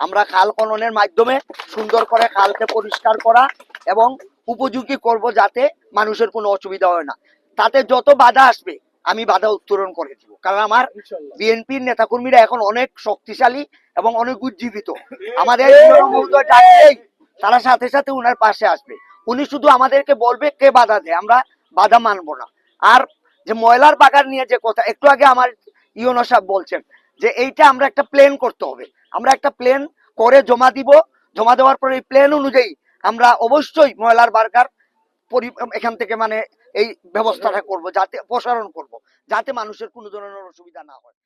আমরা খাল খননের মাধ্যমে সুন্দর করে খালকে পরিষ্কার করা এবং উপযোগী করব, যাতে মানুষের কোনো অসুবিধা হয় না। তাতে যত বাধা আসবে আমি বাধা উত্তরণ করে দিব, কারণ আমার বিএনপির নেতাকর্মীরা এখন অনেক শক্তিশালী এবং অনেক উজ্জীবিত। আমাদের মহোদয় ডাকলেই তারা সাথে সাথে উনার পাশে আসবে। উনি শুধু আমাদেরকে বলবে কে বাধা দেয়, আমরা বাধা মানবো না। আর যে ময়লার বাগান নিয়ে যে কথা একটু আগে আমার ইউনো সাহেব বলছেন, যে এইটা আমরা একটা প্ল্যান করতে হবে। আমরা একটা প্ল্যান করে জমা দিব, জমা দেওয়ার পরে এই প্ল্যান অনুযায়ী আমরা অবশ্যই ময়লার বাগান এখান থেকে মানে এই ব্যবস্থাটা করব, যাতে প্রসারণ করব, যাতে মানুষের কোনো ধরনের অসুবিধা না হয়।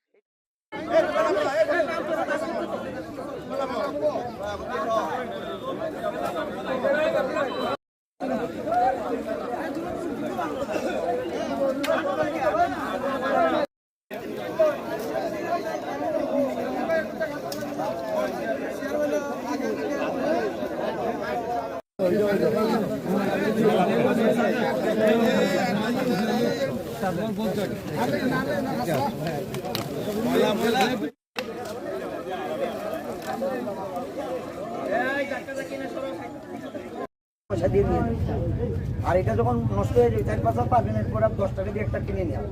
আর এটা যখন নষ্ট হয়ে যায় 4-5 পাবেন, এরপর 10 টাকা দিয়ে একটা কিনে নেওয়া,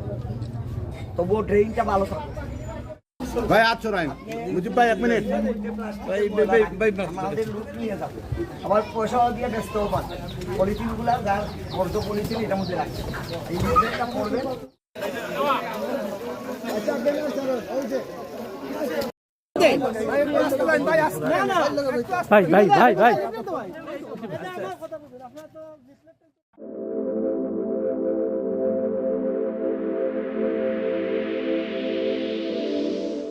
তবুও ড্রেনটা ভালো থাকে। ভাই আছো রাইন মুজিব ভাই 1 মিনিট ভাই আমাদের লুট নিয়ে যাবে, আবার পয়সাও দিয়ে বেচতেও পারে। পলিথিন গুলা যার বর্জ্য পলিথিন এটার মধ্যে রাখছে, এই লিস্টটা পড়বেন। ভাই